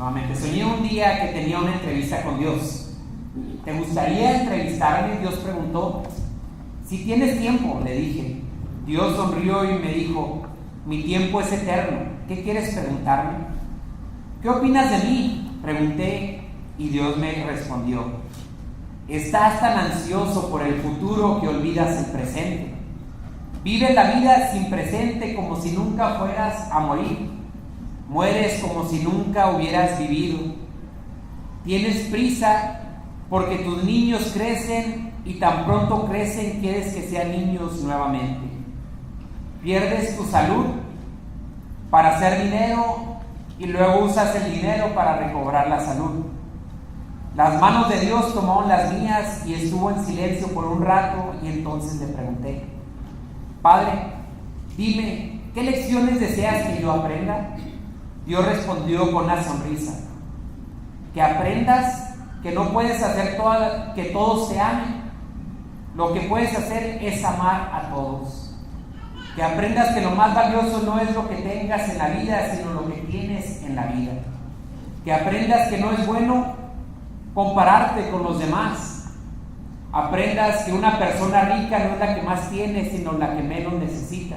Nuevamente, soñé un día que tenía una entrevista con Dios. ¿Te gustaría entrevistarme? Dios preguntó. Si tienes tiempo, le dije. Dios sonrió y me dijo, mi tiempo es eterno. ¿Qué quieres preguntarme? ¿Qué opinas de mí? Pregunté y Dios me respondió. Estás tan ansioso por el futuro que olvidas el presente. Vive la vida sin presente como si nunca fueras a morir. Mueres como si nunca hubieras vivido. Tienes prisa porque tus niños crecen y tan pronto crecen quieres que sean niños nuevamente. Pierdes tu salud para hacer dinero y luego usas el dinero para recobrar la salud. Las manos de Dios tomaron las mías y estuvo en silencio por un rato y entonces le pregunté, Padre, dime, ¿qué lecciones deseas que yo aprenda? Dios respondió con una sonrisa, que aprendas que no puedes hacer que todos te amen, lo que puedes hacer es amar a todos, que aprendas que lo más valioso no es lo que tengas en la vida, sino lo que tienes en la vida, que aprendas que no es bueno compararte con los demás, aprendas que una persona rica no es la que más tiene, sino la que menos necesita,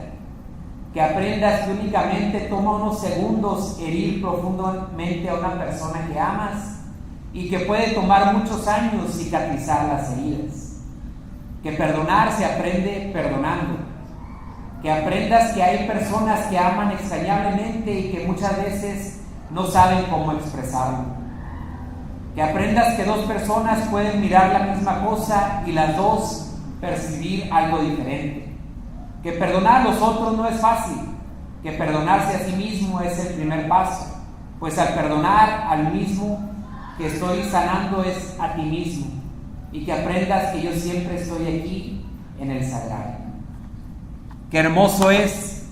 que aprendas que únicamente toma unos segundos herir profundamente a una persona que amas y que puede tomar muchos años cicatrizar las heridas, que perdonar se aprende perdonando, que aprendas que hay personas que aman extrañablemente y que muchas veces no saben cómo expresarlo, que aprendas que dos personas pueden mirar la misma cosa y las dos percibir algo diferente, que perdonar a los otros no es fácil, que perdonarse a sí mismo es el primer paso, pues al perdonar al mismo que estoy sanando es a ti mismo, y que aprendas que yo siempre estoy aquí en el sagrario. Qué hermoso es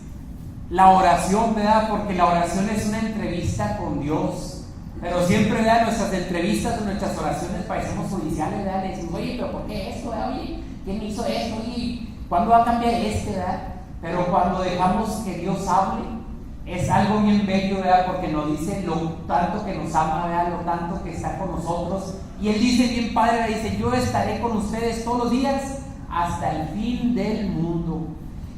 la oración, ¿verdad? Porque la oración es una entrevista con Dios. Pero siempre, ¿verdad? Nuestras entrevistas o nuestras oraciones parecemos judiciales, ¿verdad? Le decimos, oye, pero ¿por qué esto, ¿verdad? Oye, ¿quién hizo esto? Oye, ¿cuándo va a cambiar ¿verdad? Pero cuando dejamos que Dios hable, es algo bien bello, ¿verdad? Porque nos dice lo tanto que nos ama, ¿verdad? Lo tanto que está con nosotros. Y Él dice bien padre, dice, yo estaré con ustedes todos los días hasta el fin del mundo.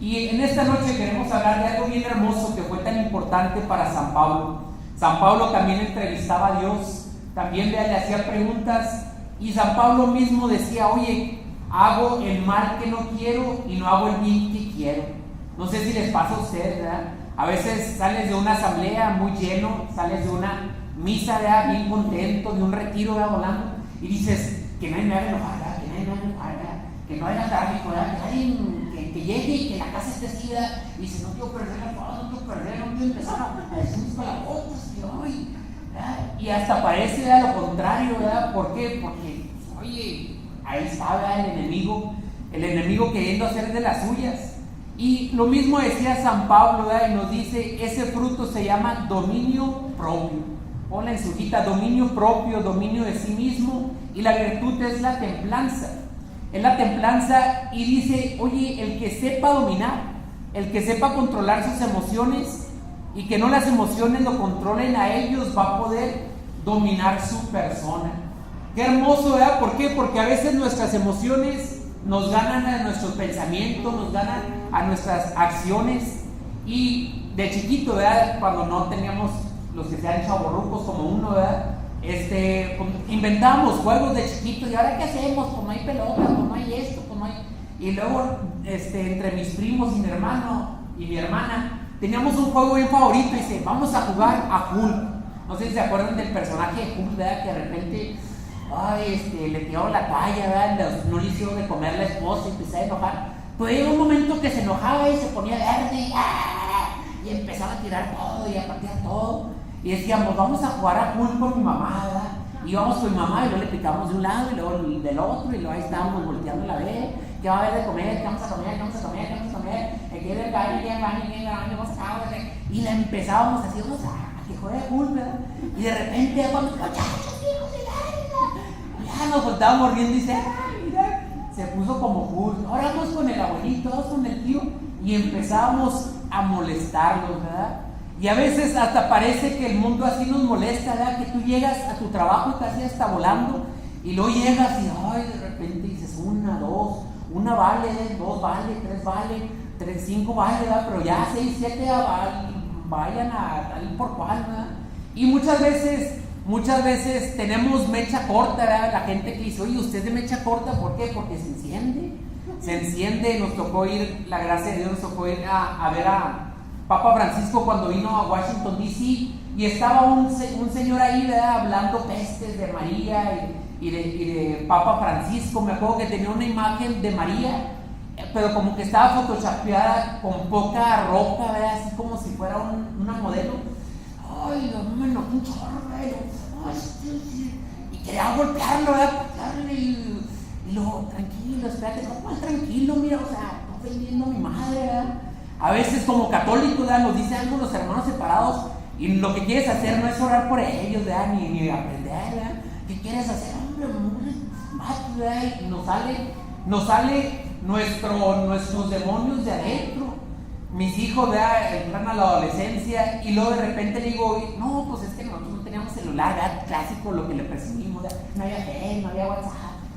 Y en esta noche queremos hablar de algo bien hermoso que fue tan importante para San Pablo. San Pablo también entrevistaba a Dios, también le hacía preguntas y San Pablo mismo decía, oye, hago el mal que no quiero y no hago el bien que quiero. No sé si les pasa a ustedes, ¿verdad? A veces sales de una asamblea muy lleno, sales de una misa, ¿verdad? Bien contento, de un retiro, ¿verdad? Volando, y dices, que nadie me haga enojar, ¿verdad? Que nadie me haga enojar, ¿verdad? Que no haya tráfico, ¿verdad? Que llegue y que la casa esté así, ¿verdad? Y dice, no quiero perder la paz, no quiero perder, no quiero empezar a decir mis palabrotas, ¿verdad? Y hasta parece, ¿verdad? Lo contrario, ¿verdad? ¿Por qué? Porque, oye, ahí está, ¿verdad? El enemigo queriendo hacer de las suyas. Y lo mismo decía San Pablo, ¿verdad? Y nos dice, ese fruto se llama dominio propio. Ponla en su hojita, dominio propio, dominio de sí mismo, y la virtud es la templanza. Es la templanza y dice, oye, el que sepa dominar, el que sepa controlar sus emociones y que no las emociones lo controlen a ellos, va a poder dominar su persona. Qué hermoso, ¿verdad? ¿Por qué? Porque a veces nuestras emociones nos ganan a nuestros pensamientos, nos ganan a nuestras acciones. Y de chiquito, ¿verdad? Cuando no teníamos los que sean chavorrucos como uno, ¿verdad? Inventábamos juegos de chiquitos y ahora qué hacemos, pues no hay pelota, pues no hay esto, pues no hay... Y luego entre mis primos y mi hermano y mi hermana teníamos un juego bien favorito y dice, vamos a jugar a Hulk. No sé si se acuerdan del personaje de Hulk, ¿verdad? Que de repente le tiró la toalla, ¿verdad? No le hicieron de comer la esposa y empezó a enojar. Pero llegó un momento que se enojaba y se ponía verde y empezaba a tirar todo y a patear todo. Y decíamos, vamos a jugar a Hulk con mi mamá, ¿verdad? Y íbamos con mi mamá y luego le picamos de un lado y luego del otro y luego ahí estábamos volteando la vez. ¿Qué va a haber de comer? ¿Qué vamos a comer? ¿Qué vamos a comer? ¿Qué vamos a comer? ¿Qué el baño? ¿Qué el baño? ¿Qué el baño? Vamos a comer. Y la empezábamos así, vamos a que juegue Hulk, ¿verdad? Y de repente cuando ya nos voltábamos riendo y dice, ay, mira, se puso como Hulk. Ahora vamos con el abuelito, vamos con el tío y empezábamos a molestarlos, ¿verdad? Y a veces hasta parece que el mundo así nos molesta, ¿verdad? Que tú llegas a tu trabajo y casi hasta volando, y luego llegas y ay, de repente dices 1, 2, 1 vale, 2 vale, 3 vale, 5 vale, ¿verdad? Pero ya 6, 7 vayan a tal por cual, ¿verdad? Y muchas veces tenemos mecha corta, ¿verdad? La gente que dice, oye, usted es de mecha corta, ¿por qué? Porque se enciende. Nos tocó ir, la gracia de Dios, nos tocó ir a ver a Papa Francisco cuando vino a Washington DC, y estaba un señor ahí, ¿verdad? Hablando pestes de María y de Papa Francisco. Me acuerdo que tenía una imagen de María, pero como que estaba photoshopeada con poca ropa, ¿verdad? Así como si fuera una modelo. Ay, Dios mío, me enojé un chorro, ¿verdad? Y quería golpearlo, ¿verdad? Y luego, tranquilo, espérate, ¿cómo tranquilo? Mira, o sea, estoy ofendiendo a mi madre, ¿verdad? A veces como católicos, ¿verdad? Nos dicen algo los hermanos separados, y lo que quieres hacer no es orar por ellos, ¿verdad? Ni aprender, ¿verdad? ¿Qué quieres hacer? Hombre, ¿verdad? Y nos sale nuestros demonios de adentro. Mis hijos, ¿verdad? Entran a la adolescencia, y luego de repente le digo, no, pues es que nosotros no teníamos celular, ¿verdad? Clásico, lo que le presumimos, ¿verdad? No había Facebook, no había WhatsApp.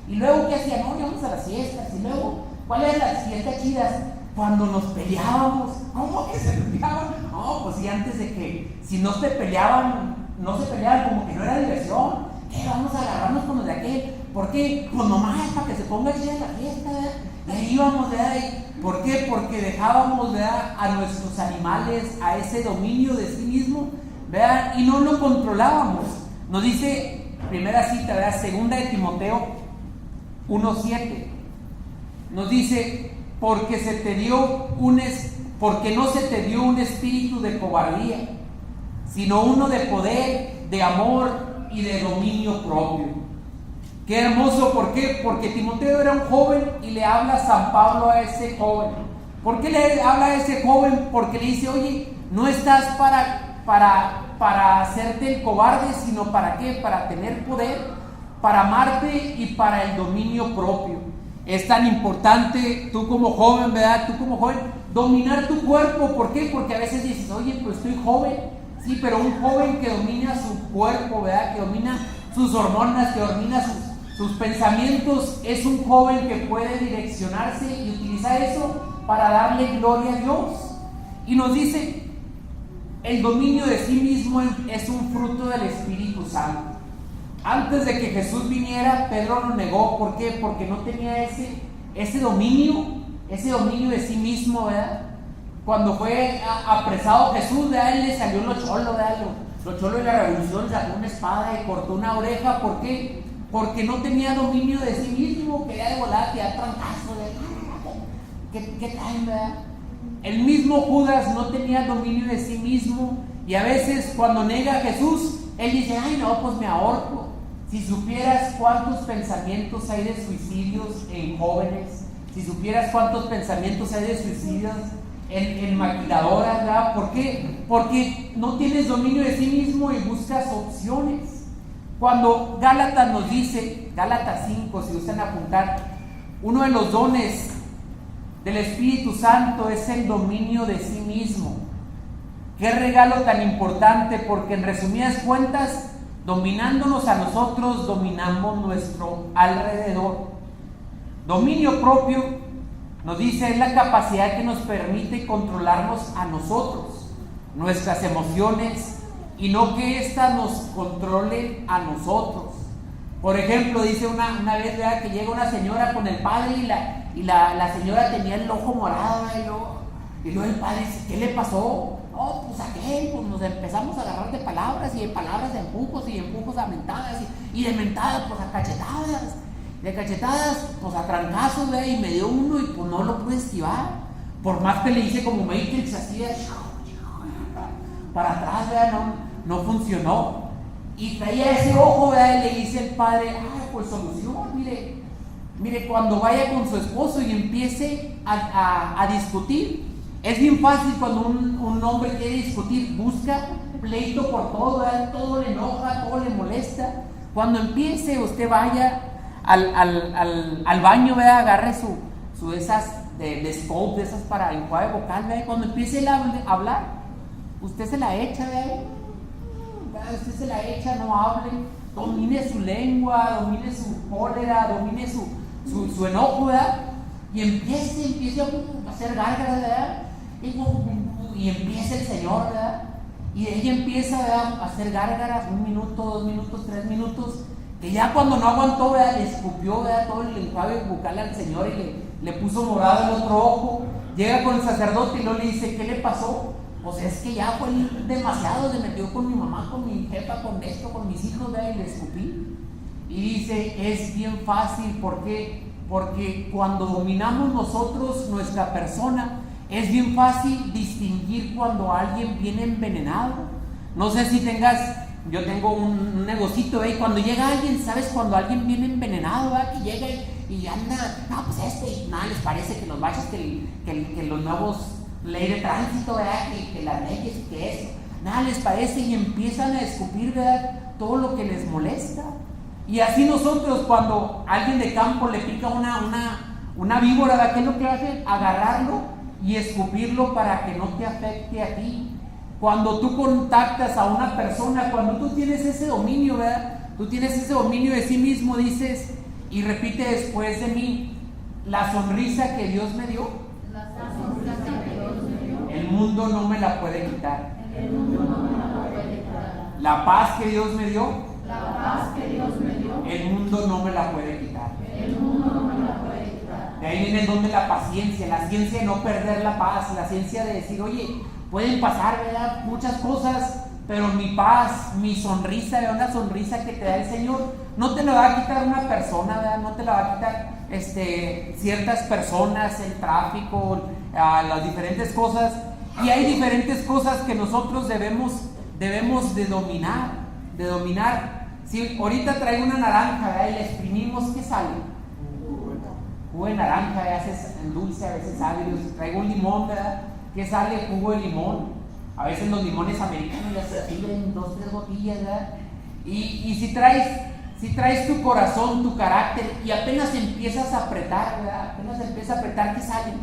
Y luego, ¿qué hacían? No, íbamos a las fiestas. Y luego, ¿cuáles eran las fiestas chidas? Cuando nos peleábamos. ¿Cómo que se peleaban? No, pues sí, antes de que, si no se peleaban, como que no era diversión. ¿Qué? Vamos a agarrarnos con los de aquel. ¿Por qué? Pues nomás para que se ponga chida la fiesta, ¿verdad? Y ahí íbamos, ¿verdad? ¿Por qué? Porque dejábamos, ¿verdad?, a nuestros animales a ese dominio de sí mismo, ¿verdad? Y no lo controlábamos. Nos dice, primera cita, ¿verdad? Segunda de Timoteo 1:7. Nos dice, porque no se te dio un espíritu de cobardía, sino uno de poder, de amor y de dominio propio. Qué hermoso. ¿Por qué? Porque Timoteo era un joven, y le habla San Pablo a ese joven. ¿Por qué le habla a ese joven? Porque le dice, oye, no estás para hacerte el cobarde, sino ¿para qué? Para tener poder, para amarte y para el dominio propio. Es tan importante tú como joven, ¿verdad? Tú como joven, dominar tu cuerpo. ¿Por qué? Porque a veces dices, oye, pues estoy joven. Sí, pero un joven que domina su cuerpo, ¿verdad? Que domina sus hormonas, que domina sus pensamientos, es un joven que puede direccionarse y utilizar eso para darle gloria a Dios. Y nos dice, el dominio de sí mismo es un fruto del Espíritu Santo. Antes de que Jesús viniera, Pedro lo negó. ¿Por qué? Porque no tenía ese dominio de sí mismo, ¿verdad? Cuando fue apresado Jesús, de él le salió lo cholo, ¿verdad? Lo cholo de la revolución, sacó una espada y cortó una oreja. ¿Por qué? Porque no tenía dominio de sí mismo, quería de volar, quería trancazo, ¿qué tal, verdad? El mismo Judas no tenía dominio de sí mismo, y a veces cuando nega a Jesús, él dice, ay no, pues me ahorco. Si supieras cuántos pensamientos hay de suicidios en jóvenes, si supieras cuántos pensamientos hay de suicidios en maquiladoras, ¿verdad? ¿Por qué? Porque no tienes dominio de sí mismo y buscas opciones. Cuando Gálatas nos dice, Gálatas 5, si gustan apuntar, uno de los dones del Espíritu Santo es el dominio de sí mismo. Qué regalo tan importante, porque en resumidas cuentas, dominándonos a nosotros, dominamos nuestro alrededor. Dominio propio, nos dice, es la capacidad que nos permite controlarnos a nosotros, nuestras emociones, y no que éstas nos controlen a nosotros. Por ejemplo, dice una vez, ¿verdad?, que llega una señora con el padre, y la señora tenía el ojo morado, y luego el padre dice, ¿qué le pasó? No, pues aquel, pues nos empezamos a agarrar de palabras, y de palabras de empujos, y de empujos a mentadas, y de mentadas pues a cachetadas, de cachetadas pues a trancazos, ¿verdad? Y me dio uno, y pues no lo pude esquivar, por más que le hice como Matrix, así de para atrás, ¿verdad? No funcionó. Y traía ese ojo, ¿verdad? Y le dice el padre, pues solución, mire, cuando vaya con su esposo y empiece a discutir, es bien fácil cuando un hombre quiere discutir, busca pleito por todo, ¿verdad? Todo le enoja, todo le molesta. Cuando empiece, usted vaya al baño, ¿verdad? Agarre su esas de scope, de esas para enjuague vocal, ¿verdad? Cuando empiece él a hablar, usted se la echa, ¿verdad? Usted se la echa, no hable, domine su lengua, domine su cólera, domine su enojo, ¿verdad? Y empiece a hacer gárgaras, ¿verdad? Y empieza el Señor, ¿verdad? Y ella empieza, ¿verdad?, a hacer gárgaras, 1 minuto, 2 minutos, 3 minutos, que ya cuando no aguantó, ¿verdad?, le escupió, ¿verdad?, todo el enjuague bucal al Señor y le puso morado el otro ojo. Llega con el sacerdote y luego le dice, ¿qué le pasó? Pues es que ya fue demasiado, se metió con mi mamá, con mi jefa, con esto, con mis hijos, ¿verdad?, y le escupí. Y dice, es bien fácil, ¿por qué? Porque cuando dominamos nosotros nuestra persona, es bien fácil distinguir cuando alguien viene envenenado. No sé si yo tengo un negocito, y cuando llega alguien, ¿sabes? Cuando alguien viene envenenado, ¿verdad? Que llega y anda, no, pues y nada les parece que los baches, que los nuevos ley de tránsito, ¿verdad? Que las leyes, que eso, nada les parece y empiezan a escupir, ¿verdad?, todo lo que les molesta. Y así nosotros, cuando alguien de campo le pica una víbora, ¿verdad?, ¿qué es lo que hacen? Agarrarlo y escupirlo para que no te afecte a ti. Cuando tú contactas a una persona, cuando tú tienes ese dominio, ¿verdad?, tú tienes ese dominio de sí mismo, dices, y repite después de mí, la sonrisa que Dios me dio, el mundo no me la puede quitar. La paz que Dios me dio, el mundo no me la puede quitar. De ahí viene el don de la paciencia, la ciencia de no perder la paz, la ciencia de decir, oye, pueden pasar, ¿verdad?, muchas cosas, pero mi paz, mi sonrisa, ¿verdad?, una sonrisa que te da el Señor, no te la va a quitar una persona, ¿verdad?, no te la va a quitar ciertas personas, el tráfico, las diferentes cosas. Y hay diferentes cosas que nosotros debemos de dominar. Si ahorita traigo una naranja, ¿verdad?, y la exprimimos, ¿qué sale? Jugo de naranja, a veces dulce, a veces agrio. Si traigo un limón, ¿verdad?, ¿qué sale? Jugo de limón. A veces los limones americanos ya se sirven 2, 3 botellas, ¿verdad? Y si traes tu corazón, tu carácter, y apenas empiezas a apretar, ¿verdad?, ¿qué sale?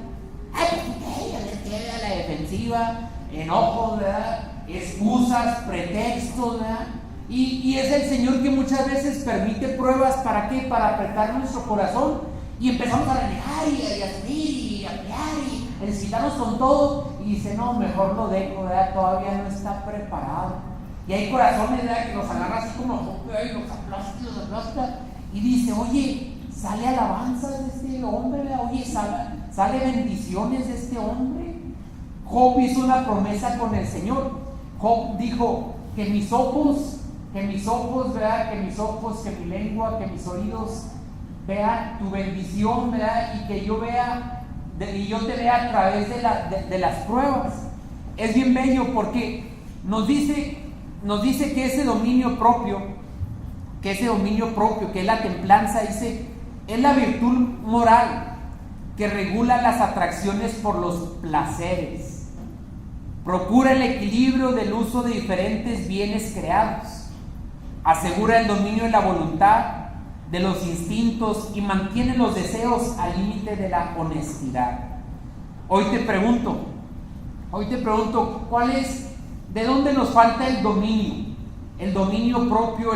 Ay, pues qué, la defensiva, enojos, ¿verdad?, excusas, pretextos, ¿verdad? Y es el Señor que muchas veces permite pruebas, ¿para qué? Para apretar nuestro corazón. Y empezamos a renegar y a subir y a pelear y a desquitarnos con todo. Y dice, no, mejor lo dejo, ¿verdad?, todavía no está preparado. Y hay corazones, ¿verdad?, que los agarra así como y los aplasta. Y dice, oye, sale alabanzas de este hombre, ¿verdad? Oye, sale bendiciones de este hombre. Job hizo una promesa con el Señor. Job dijo, que mis ojos, ¿verdad?, que mi lengua, que mis oídos vean tu bendición, ¿verdad?, y que yo vea, y yo te vea a través de las pruebas. Es bien bello porque nos dice que ese dominio propio, que es la templanza, dice, es la virtud moral que regula las atracciones por los placeres, procura el equilibrio del uso de diferentes bienes creados, asegura el dominio de la voluntad, de los instintos y mantiene los deseos al límite de la honestidad. Hoy te pregunto, ¿de dónde nos falta el dominio? El dominio propio,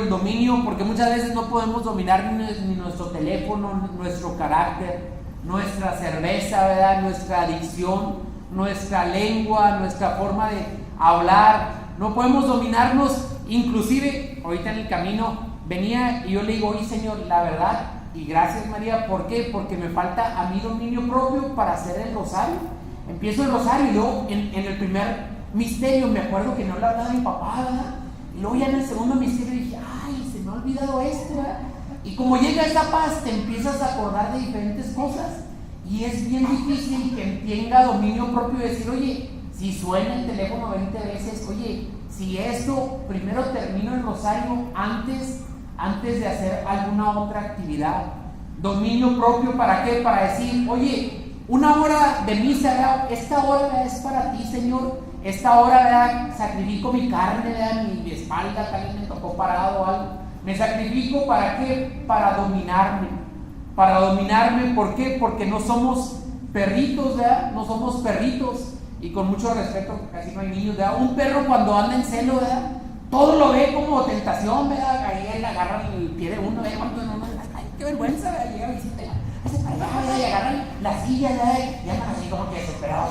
porque muchas veces no podemos dominar ni nuestro teléfono, nuestro carácter, nuestra cerveza, ¿verdad?, nuestra adicción, nuestra lengua, nuestra forma de hablar. No podemos dominarnos. Inclusive, ahorita en el camino venía y yo le digo, oye Señor, la verdad, y gracias María, ¿por qué? Porque me falta a mí dominio propio para hacer el rosario. Empiezo el rosario y luego en el primer misterio me acuerdo que no le hablaba a mi papá, ¿verdad? Y luego ya en el segundo misterio dije, ay, se me ha olvidado esto, ¿verdad? Y como llega esa paz, te empiezas a acordar de diferentes cosas y es bien difícil que tenga dominio propio y decir, oye, si suena el teléfono 20 veces, oye, si esto, primero termino el rosario antes de hacer alguna otra actividad. Dominio propio, ¿para qué? Para decir, oye, una hora de misa, ¿verdad?, esta hora es para ti, Señor. Esta hora, ¿verdad?, sacrifico mi carne, ¿verdad?, mi espalda, tal vez me tocó parado o algo. Me sacrifico, ¿para qué? Para dominarme. ¿Por qué? Porque no somos perritos, ¿verdad? No somos perritos y con mucho respeto, casi no hay niños, ¿verdad? Un perro cuando anda en celo, ¿verdad? Todo lo ve como tentación, ¿verdad? Ahí él agarra el pie de uno, ¿verdad? Ay, qué vergüenza, ¿verdad? Llega a visita, hace para allá, ¿verdad? Y agarran la silla, ¿verdad? Y andan así como que desesperados.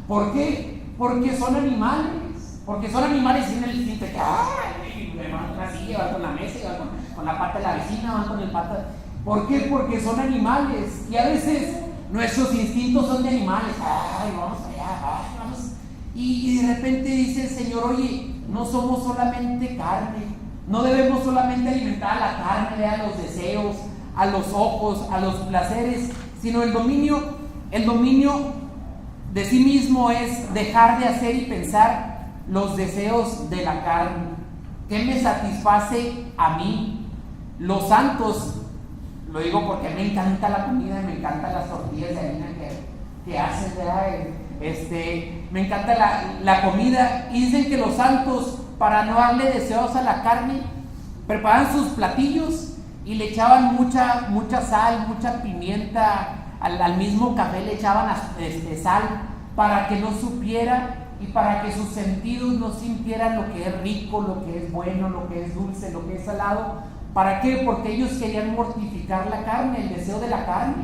¿Por qué? Porque son animales. Porque son animales y tienen el instinto de que, me van con la silla, van con la mesa, van con la pata de la vecina, van con el pata. ¿Por qué? Porque son animales. Y a veces nuestros instintos son de animales. Ay, vamos allá, vamos. Y de repente dice el Señor, oye, no somos solamente carne. No debemos solamente alimentar a la carne, a los deseos, a los ojos, a los placeres, sino el dominio de sí mismo es dejar de hacer y pensar los deseos de la carne. ¿Qué me satisface a mí? Los santos, lo digo porque me encanta la comida, me encantan las tortillas de harina que hacen, ¿verdad? Me encanta la comida. Y dicen que los santos, para no darle deseos a la carne, preparaban sus platillos y le echaban mucha sal, mucha pimienta, al mismo café le echaban sal para que no supiera y para que sus sentidos no sintieran lo que es rico, lo que es bueno, lo que es dulce, lo que es salado. ¿Para qué? Porque ellos querían mortificar la carne, el deseo de la carne,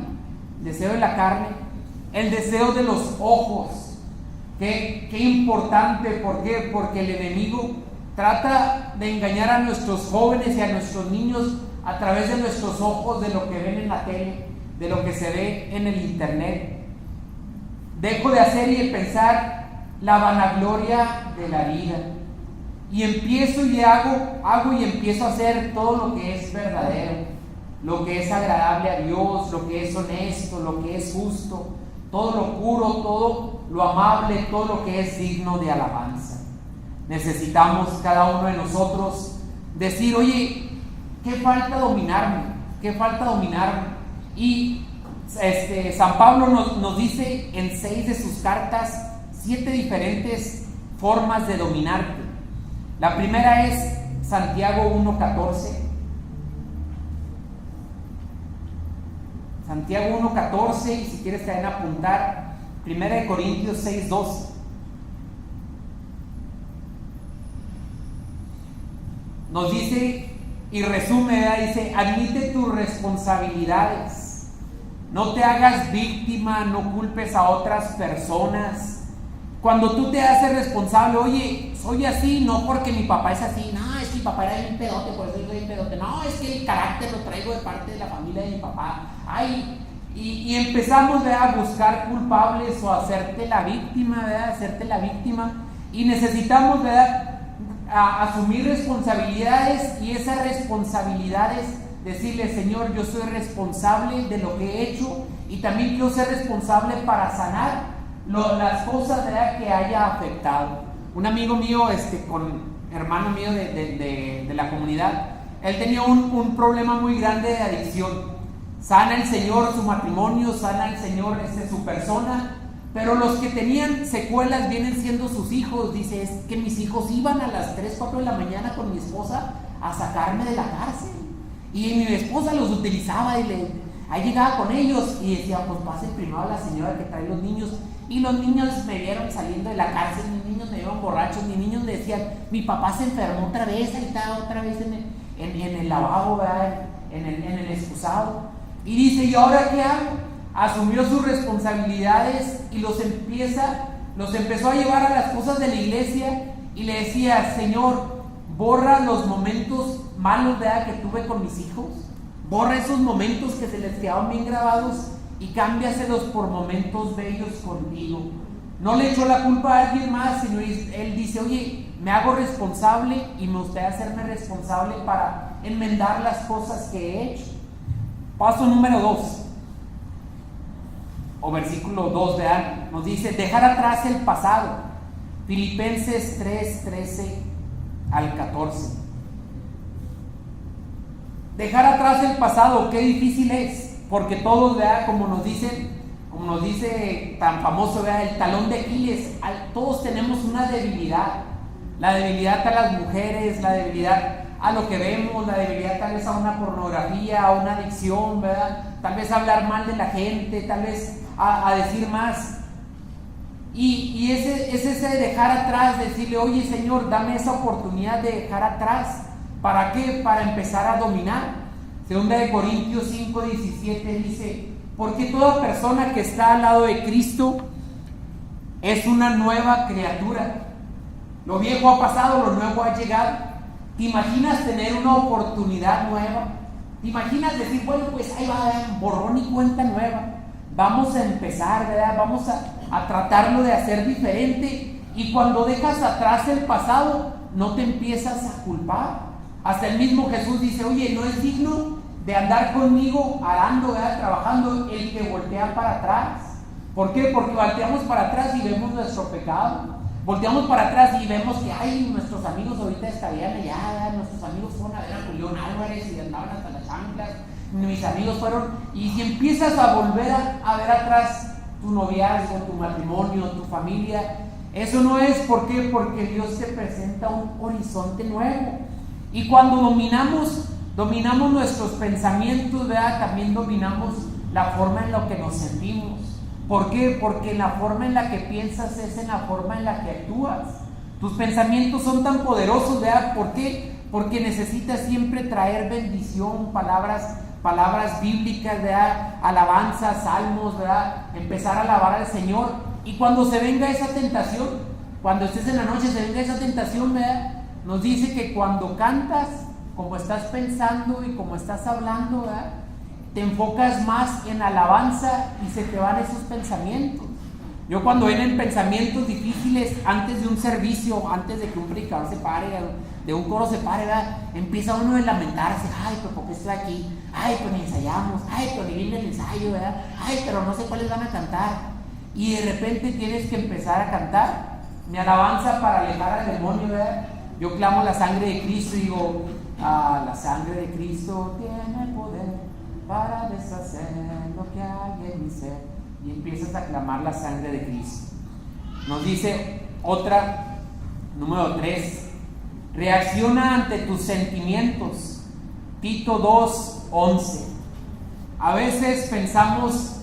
el deseo de los ojos. Qué importante, ¿por qué? Porque el enemigo trata de engañar a nuestros jóvenes y a nuestros niños a través de nuestros ojos, de lo que ven en la tele, de lo que se ve en el internet. Dejo de hacer y de pensar la vanagloria de la vida y empiezo y hago y empiezo a hacer todo lo que es verdadero, lo que es agradable a Dios, lo que es honesto, lo que es justo, todo lo puro, todo lo amable, todo lo que es digno de alabanza. Necesitamos cada uno de nosotros decir, oye, ¿qué falta dominarme? Y San Pablo nos dice en 6 de sus cartas 7 diferentes formas de dominarte. La primera es Santiago 1:14. Santiago 1:14, y si quieres también apuntar, 1 Corintios 6:12. Nos dice y resume, ¿verdad? Dice, admite tus responsabilidades, no te hagas víctima, no culpes a otras personas. Cuando tú te haces responsable, oye, soy así, no porque mi papá es así, no, es que mi papá era bien pedote, por eso soy bien pedote, no, es que el carácter lo traigo de parte de la familia de mi papá. Ay, y empezamos, ¿verdad?, a buscar culpables o a hacerte la víctima, ¿verdad? Y necesitamos, ¿verdad?, a asumir responsabilidades, y esas responsabilidades decirle, Señor, yo soy responsable de lo que he hecho y también quiero ser responsable para sanar las cosas, ¿verdad?, que haya afectado. Un amigo mío, hermano mío de la comunidad, él tenía un problema muy grande de adicción. Sana el Señor su matrimonio, sana el Señor su persona, pero los que tenían secuelas vienen siendo sus hijos. Dice, es que mis hijos iban a las 3, 4 de la mañana con mi esposa a sacarme de la cárcel, y mi esposa los utilizaba ahí llegaba con ellos y decía, pues pase primero a la señora que trae los niños. Y los niños me vieron saliendo de la cárcel, mis niños me vieron borrachos, mis niños me decían, mi papá se enfermó otra vez, ahí está otra vez en el lavabo, ¿verdad?, en el excusado. Y dice, ¿y ahora qué hago? Asumió sus responsabilidades y los empezó a llevar a las cosas de la iglesia y le decía, Señor, borra los momentos malos, ¿verdad?, que tuve con mis hijos, borra esos momentos que se les quedaban bien grabados y cámbiaselos por momentos bellos contigo. No le echó la culpa a alguien más, sino él dice, oye, me hago responsable y me gustaría hacerme responsable para enmendar las cosas que he hecho. Paso número 2, o versículo 2, vean, nos dice, dejar atrás el pasado. Filipenses 3:13 al 14. Dejar atrás el pasado, qué difícil es, porque todos, vean, como nos dice tan famoso, vean, el talón de Aquiles, todos tenemos una debilidad. La debilidad a las mujeres, la debilidad a lo que vemos, la debilidad tal vez a una pornografía, a una adicción, ¿verdad? Tal vez a hablar mal de la gente, tal vez a decir más. Y es ese dejar atrás, decirle, oye Señor, dame esa oportunidad de dejar atrás. ¿Para qué? Para empezar a dominar. Segunda de Corintios 5:17 dice, porque toda persona que está al lado de Cristo es una nueva criatura. Lo viejo ha pasado, lo nuevo ha llegado. ¿Te imaginas tener una oportunidad nueva? ¿Te imaginas decir, bueno, pues ahí va, borrón y cuenta nueva? Vamos a empezar, ¿verdad? Vamos a tratarlo de hacer diferente. Y cuando dejas atrás el pasado, no te empiezas a culpar. Hasta el mismo Jesús dice, oye, no es digno de andar conmigo arando, ¿verdad? Trabajando el que voltea para atrás. ¿Por qué? Porque volteamos para atrás y vemos nuestro pecado. Volteamos para atrás y vemos que ay, nuestros amigos ahorita estarían allá, nuestros amigos fueron a ver a Julián Álvarez y andaban hasta las chanclas, mis amigos fueron, y si empiezas a volver a ver atrás tu noviazgo, tu matrimonio, tu familia, eso no es, ¿por qué? Porque Dios te presenta un horizonte nuevo. Y cuando dominamos nuestros pensamientos, ¿verdad? También dominamos la forma en la que nos sentimos. ¿Por qué? Porque la forma en la que piensas es en la forma en la que actúas. Tus pensamientos son tan poderosos, ¿verdad? ¿Por qué? Porque necesitas siempre traer bendición, palabras bíblicas, ¿verdad? Alabanzas, salmos, ¿verdad? Empezar a alabar al Señor. Y cuando se venga esa tentación, cuando estés en la noche, se venga esa tentación, ¿verdad? Nos dice que cuando cantas, como estás pensando y como estás hablando, ¿verdad? Te enfocas más en alabanza y se te van esos pensamientos. Yo cuando vienen pensamientos difíciles antes de un servicio, antes de que un predicador se pare, de un coro se pare, ¿verdad? Empieza uno a lamentarse, ay, pero ¿por qué estoy aquí? Ay, pues ni ensayamos, ay, pero ni viene el ensayo, ¿verdad? Ay, pero no sé cuáles van a cantar. Y de repente tienes que empezar a cantar. Mi alabanza para alejar al demonio, ¿verdad? Yo clamo la sangre de Cristo y digo, la sangre de Cristo tiene poder para deshacer lo que hay en mi ser. Y empiezas a clamar la sangre de Cristo. Nos dice otra, número 3, reacciona ante tus sentimientos. Tito 2:11. A veces pensamos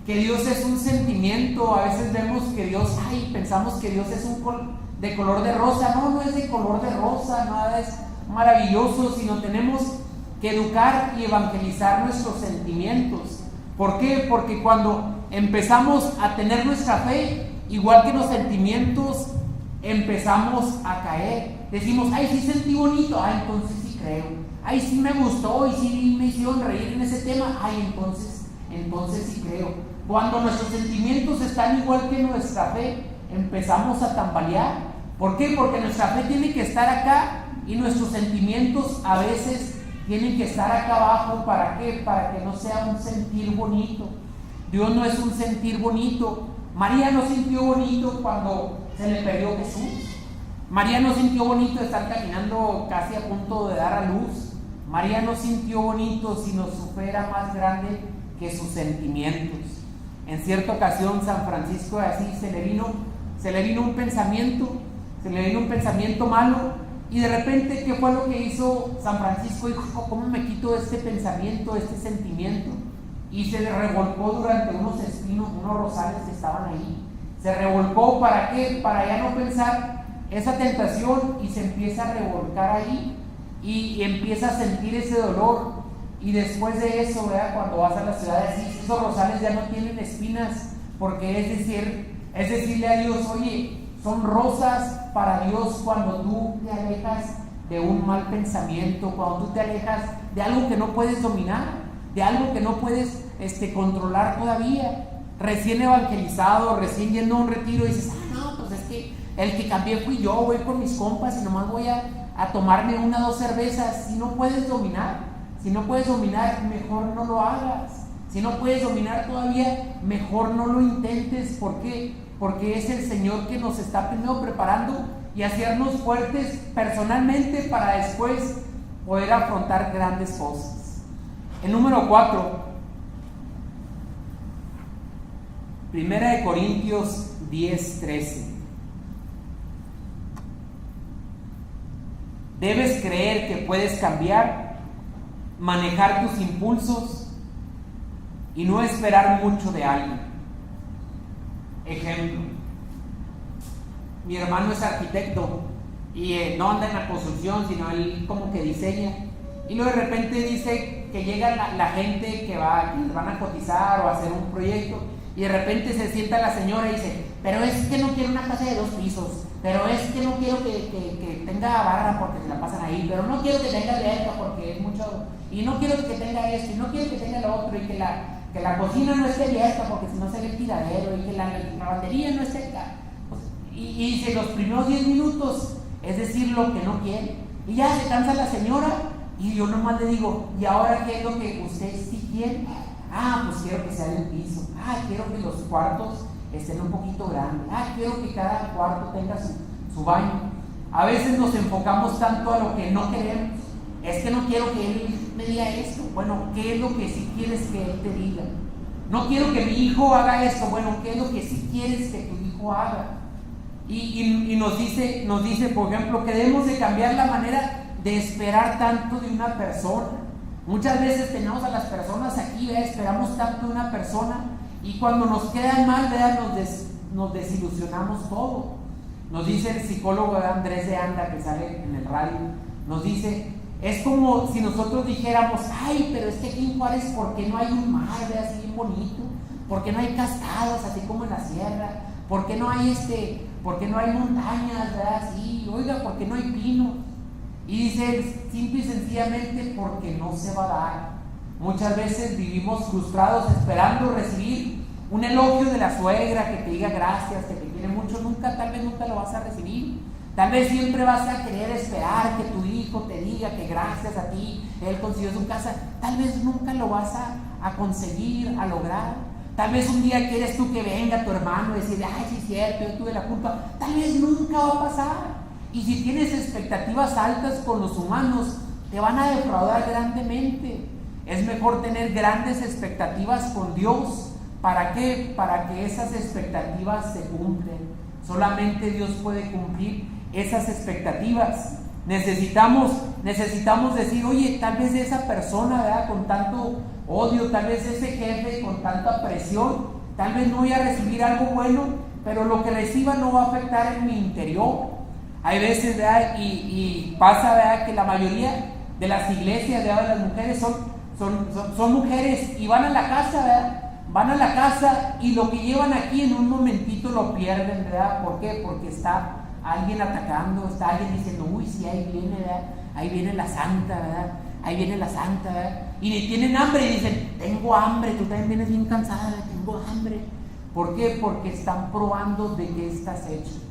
que Dios es un sentimiento, a veces vemos que Dios, pensamos que Dios es de color de rosa. No es de color de rosa, nada es maravilloso, sino tenemos que educar y evangelizar nuestros sentimientos. ¿Por qué? Porque cuando empezamos a tener nuestra fe, igual que los sentimientos, empezamos a caer. Decimos, sí sentí bonito, entonces sí creo. Sí me gustó y sí me hicieron reír en ese tema, entonces sí creo. Cuando nuestros sentimientos están igual que nuestra fe, empezamos a tambalear. ¿Por qué? Porque nuestra fe tiene que estar acá y nuestros sentimientos a veces tienen que estar acá abajo. ¿Para qué? Para que no sea un sentir bonito. Dios no es un sentir bonito. María no sintió bonito cuando se le perdió Jesús. María no sintió bonito estar caminando casi a punto de dar a luz. María no sintió bonito, sino su fe era más grande que sus sentimientos. En cierta ocasión San Francisco de Asís se le vino un pensamiento malo. Y de repente, ¿qué fue lo que hizo San Francisco? Dijo, ¿cómo me quito este pensamiento, este sentimiento? Y se le revolcó durante unos espinos, unos rosales que estaban ahí. Se revolcó, ¿para qué? Para ya no pensar esa tentación, y se empieza a revolcar ahí y empieza a sentir ese dolor. Y después de eso, ¿verdad? Cuando vas a la ciudad de Asís, esos rosales ya no tienen espinas, porque es decirle a Dios, oye, son rosas para Dios cuando tú te alejas de un mal pensamiento, cuando tú te alejas de algo que no puedes dominar, de algo que no puedes controlar todavía. Recién evangelizado, recién yendo a un retiro, y dices, pues es que el que cambié fui yo, voy con mis compas y nomás voy a tomarme 1 o 2 cervezas. Si no puedes dominar, mejor no lo hagas. Si no puedes dominar todavía, mejor no lo intentes. ¿Por qué? Porque es el Señor que nos está primero preparando y hacernos fuertes personalmente para después poder afrontar grandes cosas. El número 4, 1 Corintios 10:13. Debes creer que puedes cambiar, manejar tus impulsos y no esperar mucho de alguien. Ejemplo, mi hermano es arquitecto y no anda en la construcción, sino él como que diseña. Y luego de repente dice que llega la gente que les van a cotizar o a hacer un proyecto, y de repente se sienta la señora y dice, pero es que no quiero una casa de 2 pisos, pero es que no quiero que tenga barra porque se la pasan ahí, pero no quiero que tenga alberca porque es mucho, y no quiero que tenga esto, y no quiero que tenga lo otro, y que la cocina no esté abierta porque si no se ve el tiradero, y que la batería no esté acá. Y dice, los primeros 10 minutos es decir lo que no quiere, y ya se cansa la señora, y yo nomás le digo, ¿y ahora qué es lo que usted sí quiere? Pues quiero que sea de un piso, quiero que los cuartos estén un poquito grandes, quiero que cada cuarto tenga su baño. A veces nos enfocamos tanto a lo que no queremos. Es que no quiero que él me diga esto. Bueno, ¿qué es lo que sí quieres que él te diga? No quiero que mi hijo haga esto. Bueno, ¿qué es lo que sí quieres que tu hijo haga? Y nos dice, por ejemplo, que debemos de cambiar la manera de esperar tanto de una persona. Muchas veces tenemos a las personas aquí, esperamos tanto de una persona, y cuando nos quedan mal, nos desilusionamos todo. Nos dice el psicólogo Andrés de Anda, que sale en el radio, nos dice, es como si nosotros dijéramos, pero es que aquí en Juárez, ¿por qué no hay un mar así bien bonito? ¿Por qué no hay cascadas así como en la sierra? ¿Por qué no hay montañas así? Oiga, ¿por qué no hay pino? Y dice, simple y sencillamente porque no se va a dar. Muchas veces vivimos frustrados esperando recibir un elogio de la suegra, que te diga gracias, que te quiere mucho. Tal vez nunca lo vas a recibir. Tal vez siempre vas a querer esperar que tu hijo te diga que gracias a ti él consiguió su casa. Tal vez nunca lo vas a conseguir, a lograr. Tal vez un día quieres tú que venga tu hermano y decirle, sí es cierto, yo tuve la culpa. Tal vez nunca va a pasar. Y si tienes expectativas altas con los humanos, te van a defraudar grandemente. Es mejor tener grandes expectativas con Dios. ¿Para qué? Para que esas expectativas se cumplen. Solamente Dios puede cumplir esas expectativas. Necesitamos decir, oye, tal vez esa persona, ¿verdad?, con tanto odio, tal vez ese jefe con tanta presión, tal vez no voy a recibir algo bueno, pero lo que reciba no va a afectar en mi interior. Hay veces, ¿verdad?, y pasa, ¿verdad?, que la mayoría de las iglesias, ¿verdad?, de las mujeres son mujeres y van a la casa, ¿verdad? Van a la casa y lo que llevan aquí en un momentito lo pierden, ¿verdad? ¿Por qué? Porque está alguien atacando, está alguien diciendo, sí, ahí viene, ¿verdad? Ahí viene la santa, ¿verdad? Ahí viene la santa, ¿verdad? Y ni tienen hambre y dicen, tengo hambre, tú también vienes bien cansada, tengo hambre. ¿Por qué? Porque están probando de qué estás hecho.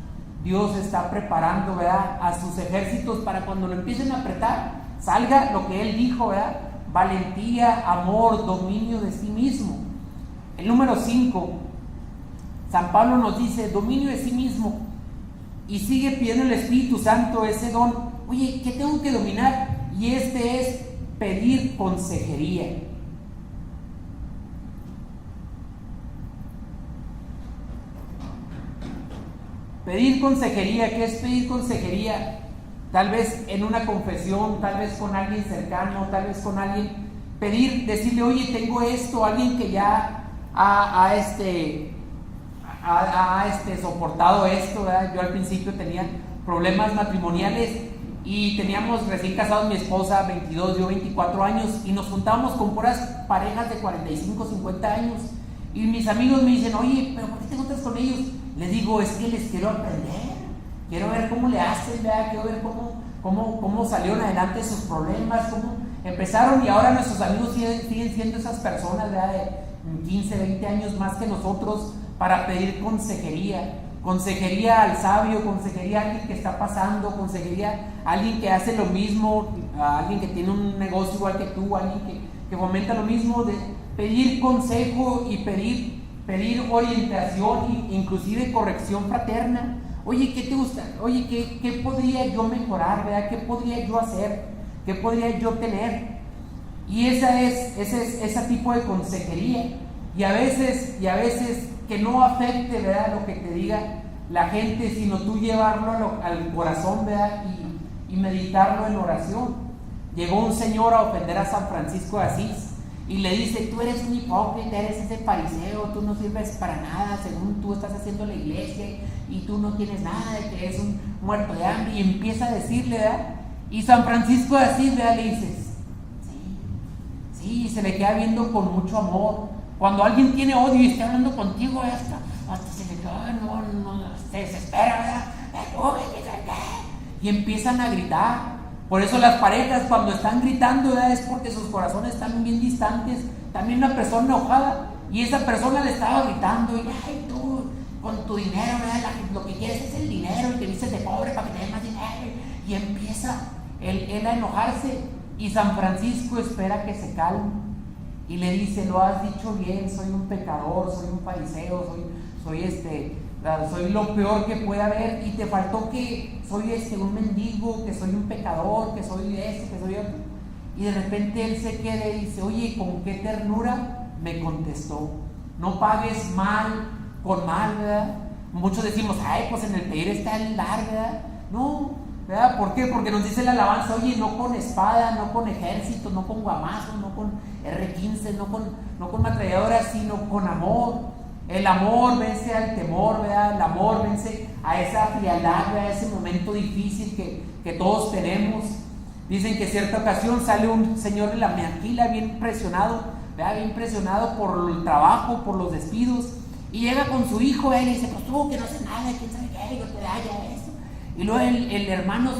Dios está preparando, ¿verdad?, a sus ejércitos para cuando lo empiecen a apretar, salga lo que Él dijo, ¿verdad? Valentía, amor, dominio de sí mismo. El número 5, San Pablo nos dice, dominio de sí mismo, y sigue pidiendo el Espíritu Santo ese don. Oye, ¿qué tengo que dominar? Y este es pedir consejería. Pedir consejería, ¿qué es pedir consejería? Tal vez en una confesión, tal vez con alguien cercano, tal vez con alguien, decirle, oye, tengo esto, alguien que ya ha soportado esto, ¿verdad? Yo al principio tenía problemas matrimoniales y teníamos recién casados, mi esposa 22, yo 24 años, y nos juntábamos con puras parejas de 45, 50 años, y mis amigos me dicen, oye, ¿pero por qué te juntas con ellos? Les digo, es que les quiero aprender, quiero ver cómo le hacen, ¿verdad? Quiero ver cómo salieron adelante sus problemas, cómo empezaron, y ahora nuestros amigos siguen siendo esas personas, ¿verdad?, de 15, 20 años más que nosotros, para pedir consejería al sabio, consejería a alguien que está pasando, consejería a alguien que hace lo mismo, a alguien que tiene un negocio igual que tú, a alguien que fomenta lo mismo, de pedir consejo y pedir orientación, inclusive corrección fraterna. Oye, ¿qué te gusta? Oye, ¿qué podría yo mejorar, ¿verdad? ¿Qué podría yo hacer? ¿Qué podría yo tener? Y ese tipo de consejería. Y a veces que no afecte, ¿verdad?, lo que te diga la gente, sino tú llevarlo al corazón, ¿verdad?, y meditarlo en oración. Llegó un señor a ofender a San Francisco de Asís y le dice, tú eres un hipócrita, eres ese fariseo, tú no sirves para nada, según tú estás haciendo la iglesia y tú no tienes nada, de que eres un muerto de hambre, y empieza a decirle, ¿verdad? Y San Francisco de Asís, ¿verdad? Le dices, sí, se le queda viendo con mucho amor. Cuando alguien tiene odio y está hablando contigo, hasta se le queda, no, se desespera, ¿verdad? Y empiezan a gritar. Por eso las parejas cuando están gritando, ¿verdad? Es porque sus corazones están bien distantes. También una persona enojada y esa persona le estaba gritando, y ay, tú con tu dinero, ¿verdad? Lo que quieres es el dinero y te vistes de pobre para que te den más dinero, y empieza él a enojarse, y San Francisco espera que se calme y le dice, lo has dicho bien, soy un pecador, soy un fariseo, soy lo peor que puede haber, y te faltó que soy un mendigo, que soy un pecador, que soy que soy otro. Y de repente él se queda y dice, oye, con qué ternura me contestó, no pagues mal con mal, ¿verdad? Muchos decimos, ay, pues en el pedir está el dar, ¿verdad? No, ¿verdad? ¿Por qué? Porque nos dice la alabanza, oye, no con espada, no con ejército, no con guamazos, no con R-15, no con ametralladoras, sino con amor. El amor vence al temor, ¿verdad? El amor vence a esa frialdad, ¿verdad? A ese momento difícil que todos tenemos. Dicen que en cierta ocasión sale un señor de la maquila bien presionado, ¿verdad? Bien presionado por el trabajo, por los despidos, y llega con su hijo, y dice, pues tú que no haces nada, quién sabe qué, yo te daña eso. Y luego el hermano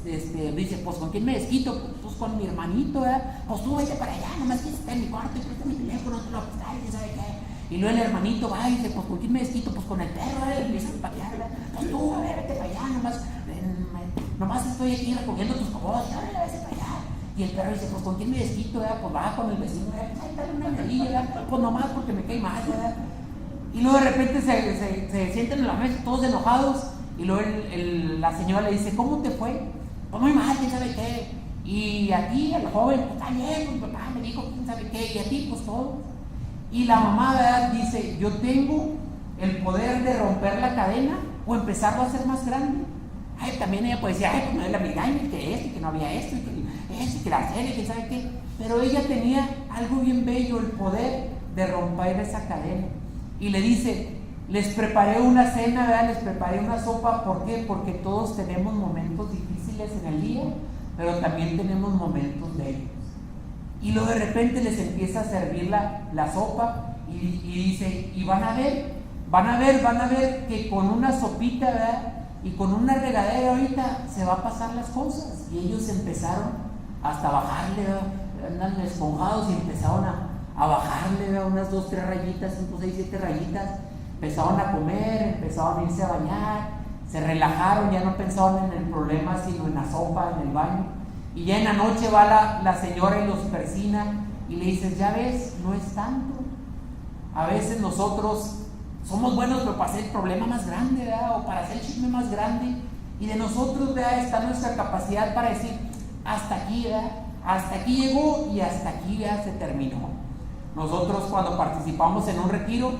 dice, pues ¿con quién me desquito? Pues con mi hermanito, ¿verdad? Pues tú vete para allá, nomás que esté en mi cuarto y presta mi teléfono, te lo prestaré, quién sabe qué. Y luego el hermanito va y dice, pues ¿con quién me desquito? Pues con el perro, ¿verdad? Y empieza a patear, ¿verdad? Pues tú, a ver, vete para allá, nomás estoy aquí recogiendo tus cobos, vete para allá. Y el perro dice, pues ¿con quién me desquito, ¿verdad? Pues va con el vecino, ¿verdad? Pues dale una medilla, ¿verdad? Pues nomás porque me cae mal, ¿verdad? Y luego de repente se sienten en la mesa todos enojados, y luego la señora le dice, ¿cómo te fue? Pues muy mal, quién sabe qué. Y a ti, el joven, pues está bien, pues papá me dijo quién sabe qué, y a ti, pues todo. Y la mamá, ¿verdad? Dice, yo tengo el poder de romper la cadena o empezarlo a hacer más grande. Ay, también ella puede decir, ay, pues no es la migraña, que no había esto, que la serie, que sabe qué. Pero ella tenía algo bien bello, el poder de romper esa cadena. Y le dice, les preparé una cena, ¿verdad? Les preparé una sopa. ¿Por qué? Porque todos tenemos momentos difíciles en el día, pero también tenemos momentos bellos. Y luego de repente les empieza a servir la sopa y dice, y van a ver que con una sopita, ¿verdad? Y con una regadera ahorita se va a pasar las cosas. Y ellos empezaron hasta a bajarle, ¿verdad? Andan esponjados y empezaron a bajarle, ¿verdad? Unas 2, 3 rayitas, 5, 6, 7 rayitas. Empezaron a comer, empezaron a irse a bañar, se relajaron, ya no pensaban en el problema sino en la sopa, en el baño. Y ya en la noche va la señora y los persina y le dice, ya ves, no es tanto. A veces nosotros somos buenos pero para hacer el problema más grande, ¿verdad? O para hacer el chisme más grande, y de nosotros, ¿verdad?, está nuestra capacidad para decir, hasta aquí, ¿verdad? Hasta aquí llegó y hasta aquí ya se terminó. Nosotros cuando participamos en un retiro,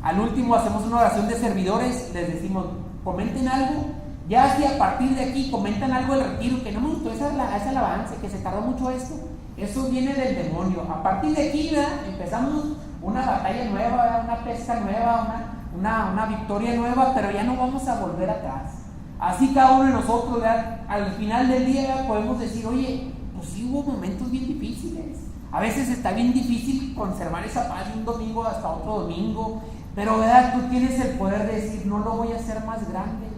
al último hacemos una oración de servidores, les decimos, comenten algo, ya si a partir de aquí comentan algo del retiro, que no me gustó esa alabanza, que se tardó mucho esto, eso viene del demonio. A partir de aquí, ¿verdad?, empezamos una batalla nueva, ¿verdad?, una pesca nueva, una victoria nueva, pero ya no vamos a volver atrás. Así cada uno de nosotros, ¿verdad?, al final del día, ¿verdad?, podemos decir, oye, pues sí hubo momentos bien difíciles. A veces está bien difícil conservar esa paz de un domingo hasta otro domingo, pero, ¿verdad?, tú tienes el poder de decir, no lo voy a hacer más grande,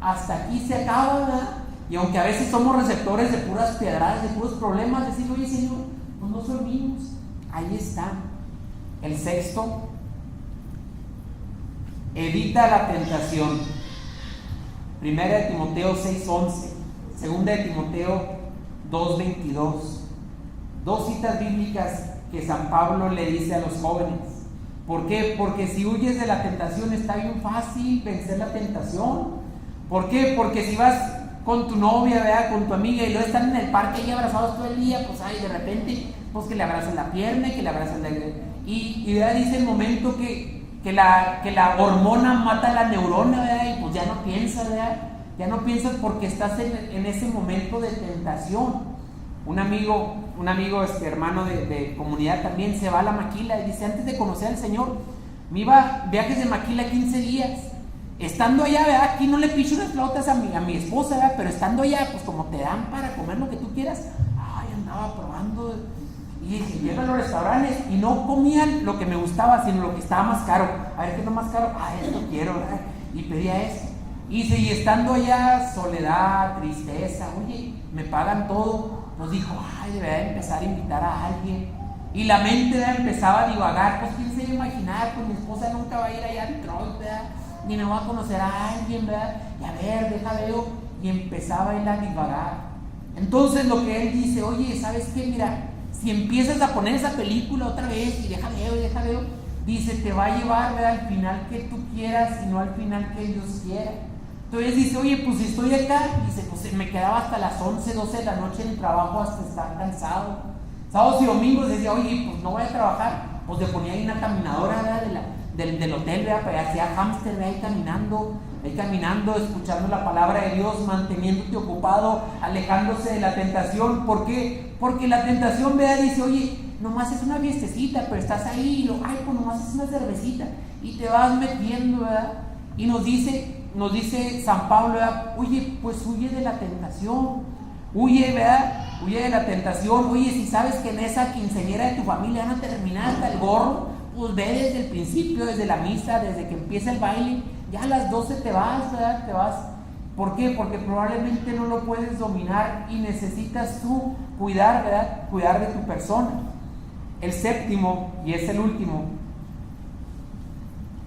hasta aquí se acaba, ¿verdad? Y aunque a veces somos receptores de puras piedradas, de puros problemas, decir, oye, Señor, pues no servimos, ahí está. El sexto, evita la tentación. 1 de Timoteo 6:11, 2 de Timoteo 2:22. Dos citas bíblicas que San Pablo le dice a los jóvenes. ¿Por qué? Porque si huyes de la tentación está bien fácil vencer la tentación. ¿Por qué? Porque si vas con tu novia, ¿verdad?, con tu amiga, y luego están en el parque ahí abrazados todo el día, pues ay, de repente, pues que le abrazan la pierna, que le abrazan la... Y ¿verdad?, dice el momento que la hormona mata la neurona, ¿verdad?, y pues ya no piensas, ¿verdad? Ya no piensas porque estás en ese momento de tentación. Un amigo hermano de comunidad también se va a la Maquila y dice, antes de conocer al Señor, me iba viajes de Maquila 15 días. Estando allá, ¿verdad? Aquí no le picho unas flautas a mi esposa, ¿verdad? Pero estando allá, pues como te dan para comer lo que tú quieras, andaba probando. Y dije, llegan a los restaurantes y no comían lo que me gustaba, sino lo que estaba más caro. A ver, ¿qué es lo más caro? Esto quiero, ¿verdad? Y pedía eso. Y estando allá, soledad, tristeza, oye, me pagan todo. Nos dijo, debería empezar a invitar a alguien. Y la mente empezaba a divagar, pues quién se iba a imaginar, pues mi esposa nunca va a ir allá a Detroit, ¿verdad? Ni me va a conocer a alguien, ¿verdad? Y a ver, veo. Y empezaba él a divagar. Entonces lo que él dice, oye, ¿sabes qué? Mira, si empiezas a poner esa película otra vez y deja veo, dice, te va a llevar, ¿verdad? Al final que tú quieras y no al final que Dios quiera. Entonces dice, oye, pues si estoy acá, dice, pues me quedaba hasta las 11, 12 de la noche en el trabajo hasta estar cansado. Sábados y domingos decía, oye, pues no voy a trabajar. Pues le ponía ahí una caminadora, ¿verdad? Del hotel, ¿verdad? Pues hacía hámster, ¿verdad? Ahí caminando, escuchando la palabra de Dios, manteniéndote ocupado, alejándose de la tentación. ¿Por qué? Porque la tentación, ¿verdad? Dice, oye, nomás es una fiestecita, pero estás ahí, pues nomás es una cervecita. Y te vas metiendo, ¿verdad? Y nos dice San Pablo, ¿verdad? Oye, pues huye de la tentación, huye, ¿verdad? Huye de la tentación. Oye, si sabes que en esa quinceañera de tu familia van a terminar hasta el gorro, pues ve desde el principio, desde la misa, desde que empieza el baile, ya a las 12 te vas, ¿verdad? Te vas. ¿Por qué? Porque probablemente no lo puedes dominar y necesitas tú cuidar, ¿verdad? Cuidar de tu persona. El séptimo, y es el último,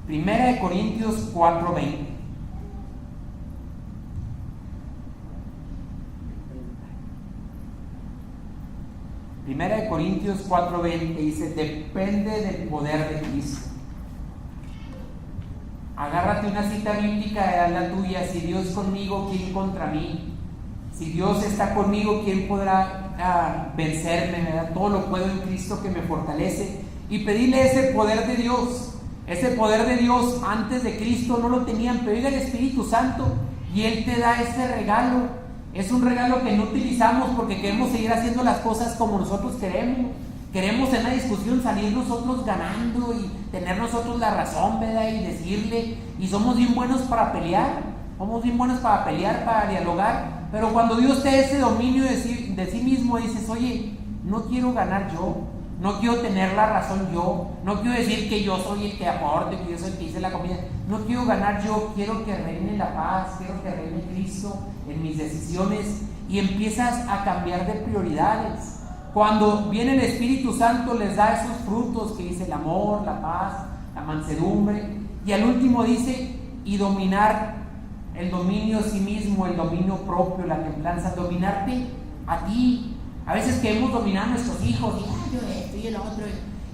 1 Corintios 4:20. Primera de Corintios 4:20 dice, depende del poder de Cristo. Agárrate una cita bíblica, es la tuya. Si Dios conmigo, ¿quién contra mí? Si Dios está conmigo, ¿quién podrá vencerme? ¿Verdad? Todo lo puedo en Cristo que me fortalece. Y pedirle ese poder de Dios. Ese poder de Dios antes de Cristo no lo tenían, pero llega el Espíritu Santo y Él te da ese regalo. Es un regalo que no utilizamos porque queremos seguir haciendo las cosas como nosotros queremos. Queremos en la discusión salir nosotros ganando y tener nosotros la razón, ¿verdad? Y decirle, y somos bien buenos para pelear, para dialogar. Pero cuando Dios te da ese dominio de sí mismo, dices, oye, no quiero ganar yo, no quiero tener la razón yo, no quiero decir que yo soy el que aporte, que yo soy el que hice la comida, no quiero ganar yo, quiero que reine la paz, quiero que reine Cristo en mis decisiones, y empiezas a cambiar de prioridades. Cuando viene el Espíritu Santo les da esos frutos que dice el amor, la paz, la mansedumbre, y al último dice, y dominar el dominio a sí mismo, el dominio propio, la templanza, dominarte a ti. A veces queremos dominar a nuestros hijos, y yo esto y el otro,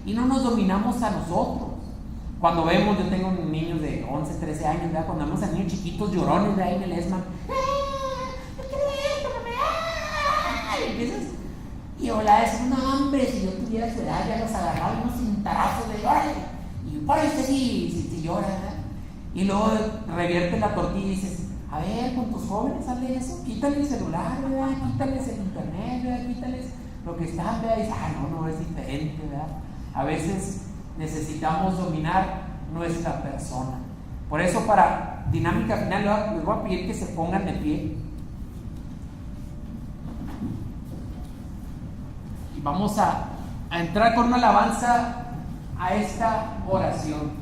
y no nos dominamos a nosotros. Cuando vemos, yo tengo niños de 11, 13 años, ¿verdad? Cuando vemos a niños chiquitos llorones de ahí en el ESMA, yo quiero esto, mamá, y empiezas, y hola, es un hambre. Si yo tuviera su edad, ya los agarraba unos cintarazos de órale, y por este sí llora, ¿verdad? Y luego revierte la tortilla y dices, a ver, con tus jóvenes, hazle eso, quítale el celular, ¿verdad? Quítales el internet, ¿verdad? Quítales lo que están, ¿verdad? Y dices, no, es diferente, ¿verdad? A veces necesitamos dominar nuestra persona. Por eso, para dinámica final, les voy a pedir que se pongan de pie. Y vamos a entrar con una alabanza a esta oración.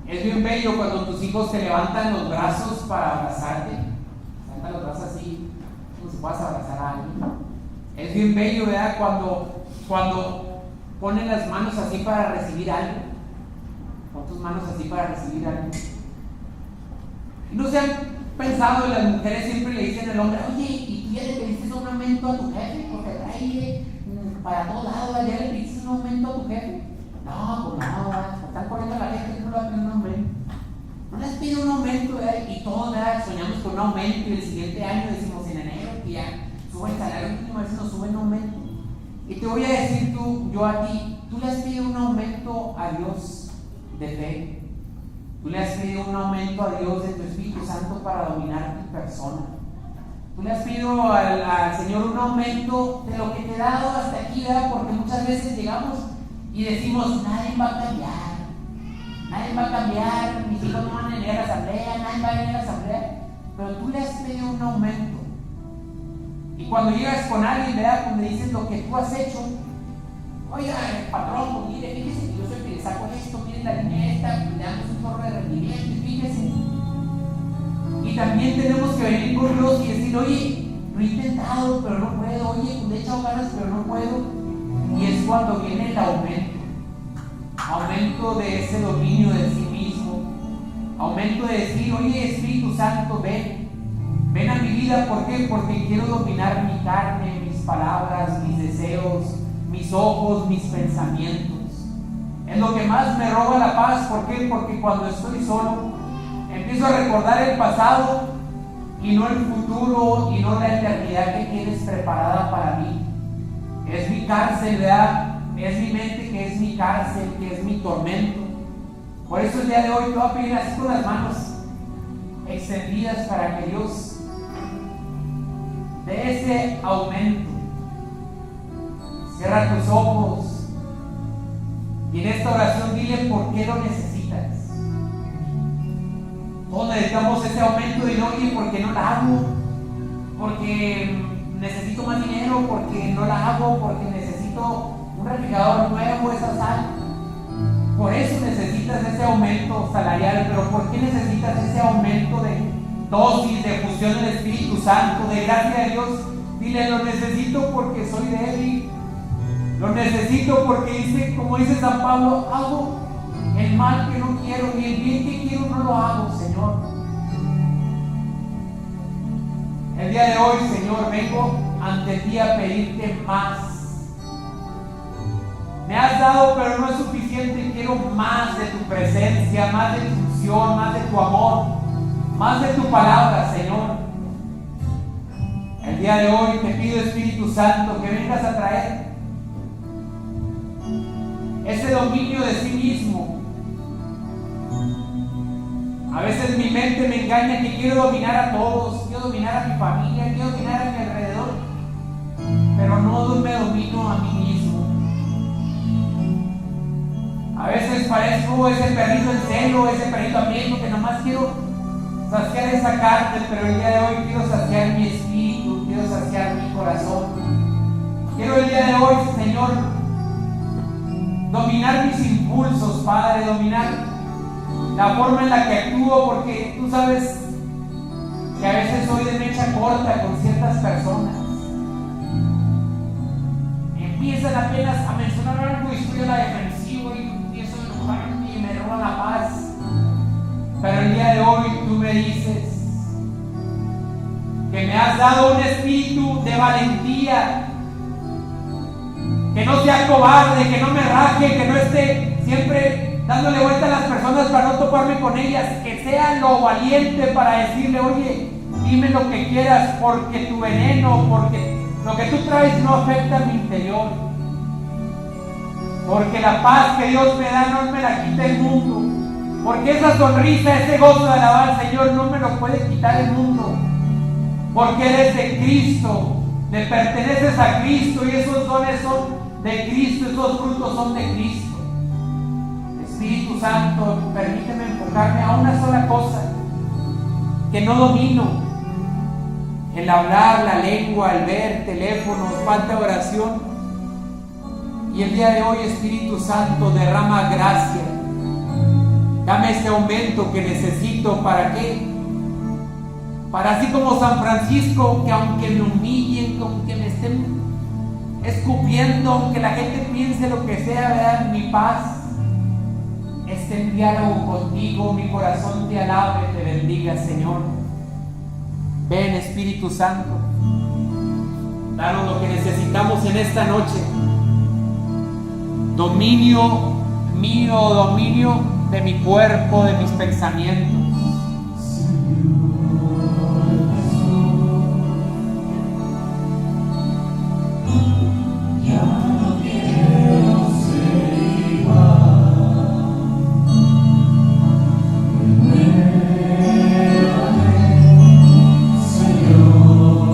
Es bien bello cuando tus hijos te levantan los brazos para abrazarte. Levantan los brazos así, como si puedas abrazar a alguien. Es bien bello, ¿verdad? Cuando ponen las manos así para recibir algo. Pon tus manos así para recibir algo. ¿No se han pensado? Las mujeres siempre le dicen al hombre, oye, ¿y tú ya le pediste un aumento a tu jefe? Porque trae para todos lados, ¿ya le pediste un aumento a tu jefe? No, pues no, están poniendo a la gente que no le va a pedir un aumento. No les pide un aumento, ¿verdad? Y todos, ¿verdad? Soñamos con un aumento y el siguiente año decimos en enero que ya sube el salario mínimo, a veces nos sube un aumento. Y te voy a decir yo a ti, tú le has pedido un aumento a Dios de fe. Tú le has pedido un aumento a Dios de tu Espíritu Santo para dominar tu persona. Tú le has pedido al Señor un aumento de lo que te he dado hasta aquí, ¿verdad? Porque muchas veces llegamos y decimos, nadie va a cambiar. Nadie va a cambiar, mis hijos no van a venir a la asamblea, nadie va a venir a la asamblea. Pero tú le has pedido un aumento. Y cuando llegas con alguien, ¿verdad? Cuando le dices lo que tú has hecho, oiga, patrón, pues mire, fíjese que yo soy el que le saco esto, mire la línea esta, le damos un chorro de rendimiento, fíjese. Y también tenemos que venir con Dios y decir, oye, lo he intentado, pero no puedo, oye, le he echado ganas, pero no puedo. Y es cuando viene el aumento de ese dominio de sí mismo, aumento de decir, oye, Espíritu Santo, ven a mi vida. ¿Por qué? Porque quiero dominar mi carne, mis palabras, mis deseos, mis ojos, mis pensamientos. Es lo que más me roba la paz. ¿Por qué? Porque cuando estoy solo empiezo a recordar el pasado y no el futuro y no la eternidad que tienes preparada para mí. Es mi cárcel, ¿verdad? Es mi mente que es mi cárcel, que es mi tormento. Por eso el día de hoy te voy a pedir así con las manos extendidas para que Dios dé ese aumento. Cierra tus ojos y en esta oración dile por qué lo necesitas. Todos necesitamos ese aumento de oye, ¿por qué no la hago? Porque necesito más dinero, porque no la hago, porque necesito un refrigerador nuevo, esa sal. Por eso necesitas ese aumento salarial. Pero ¿por qué necesitas ese aumento de dosis, de fusión del Espíritu Santo, de gracia de Dios? Dile, lo necesito porque soy débil. Lo necesito porque dice, como dice San Pablo, hago el mal que no quiero y el bien que quiero no lo hago, Señor. El día de hoy, Señor, vengo ante ti a pedirte más. Me has dado, pero no es suficiente. Quiero más de tu presencia, más de tu unción, más de tu amor, más de tu palabra, Señor. El día de hoy te pido, Espíritu Santo, que vengas a traer ese dominio de sí mismo. A veces mi mente me engaña que quiero dominar a todos, quiero dominar a mi familia, quiero dominar a mi alrededor, pero no me domino a mí mismo. A veces parezco ese perrito en celo, ese perrito hambriento que nomás quiero saciar esa carne, pero el día de hoy quiero saciar mi espíritu, quiero saciar mi corazón. Quiero el día de hoy, Señor, dominar mis impulsos, Padre, dominar la forma en la que actúo, porque tú sabes que a veces soy de mecha corta con ciertas personas. Empiezan apenas a mencionar algo y estoy a la defensiva y empiezo a enojarme y me roba la paz. Pero el día de hoy tú me dices que me has dado un espíritu de valentía, que no sea cobarde, que no me raje, que no esté siempre dándole vuelta a las personas para no toparme con ellas, que sea lo valiente para decirle, oye, dime lo que quieras, porque tu veneno, porque lo que tú traes no afecta a mi interior, porque la paz que Dios me da no me la quita el mundo, porque esa sonrisa, ese gozo de alabar al Señor no me lo puede quitar el mundo, porque eres de Cristo, le perteneces a Cristo y esos dones son de Cristo, esos frutos son de Cristo. Espíritu Santo, permíteme enfocarme a una sola cosa que no domino: el hablar, la lengua, el ver, teléfonos, falta de oración. Y el día de hoy, Espíritu Santo, derrama gracia. Dame ese aumento que necesito. ¿Para qué? Para así como San Francisco, que aunque me humillen, aunque me estén escupiendo, aunque la gente piense lo que sea, vean mi paz esté en diálogo contigo, mi corazón te alabe, te bendiga, Señor. Ven, Espíritu Santo, danos lo que necesitamos en esta noche: dominio mío, dominio de mi cuerpo, de mis pensamientos. Señor.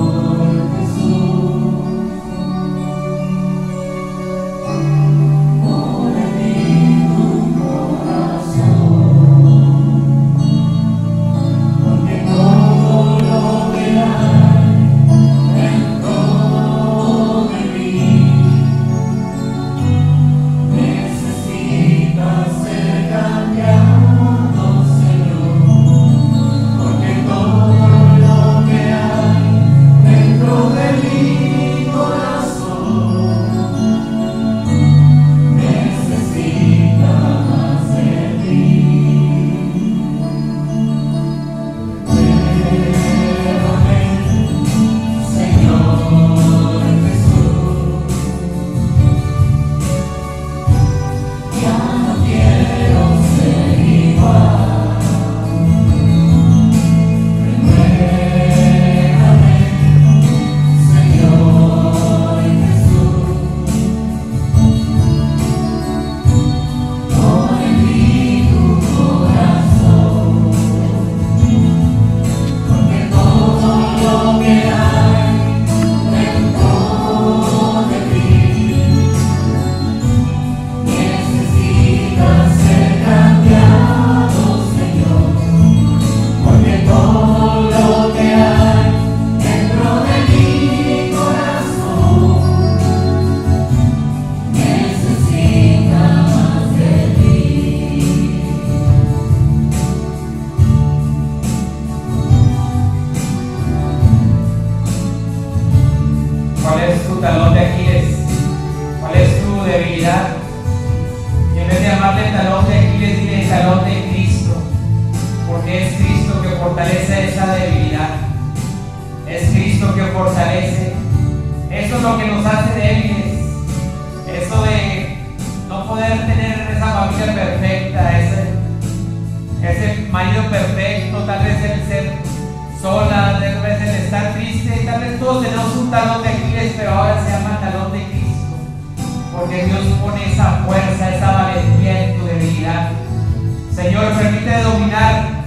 ¿Cuál es tu talón de Aquiles? ¿Cuál es tu debilidad? Y en vez de llamarle talón de Aquiles, dile talón de Cristo, porque es Cristo que fortalece esa debilidad. Es Cristo que fortalece. Eso es lo que nos hace débiles. Eso de no poder tener esa familia perfecta, ese marido perfecto, tal vez el ser sola, tal vez el estar triste, tal vez todos tenemos un talón de Aquiles, pero ahora se llama talón de Cristo, porque Dios pone esa fuerza, esa valentía en tu debilidad. Señor, permíteme dominar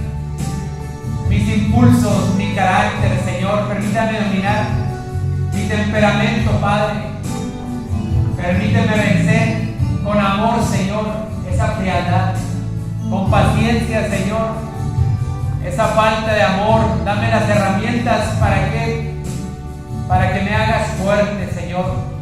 mis impulsos, mi carácter, Señor, permítame dominar mi temperamento, Padre. Permíteme vencer con amor, Señor, esa frialdad, con paciencia, Señor, esa falta de amor. Dame las herramientas para que me hagas fuerte, Señor.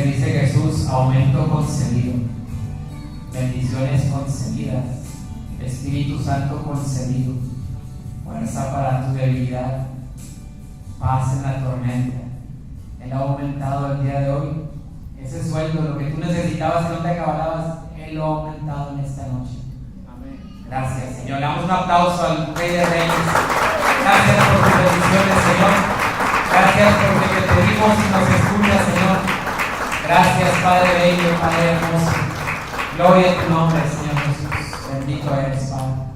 Dice Jesús, aumento concedido, bendiciones concedidas, Espíritu Santo concedido, fuerza para tu debilidad, paz en la tormenta. Él ha aumentado el día de hoy ese sueldo, lo que tú necesitabas y no te acababas, Él lo ha aumentado en esta noche. Amén. Gracias, Señor. Le damos un aplauso al Rey de Reyes. Gracias por tus bendiciones, Señor. Gracias porque te pedimos y nos escuchas, Señor. Gracias, Padre bello, Padre hermoso. Gloria a tu nombre, Señor Jesús. Bendito eres, Padre.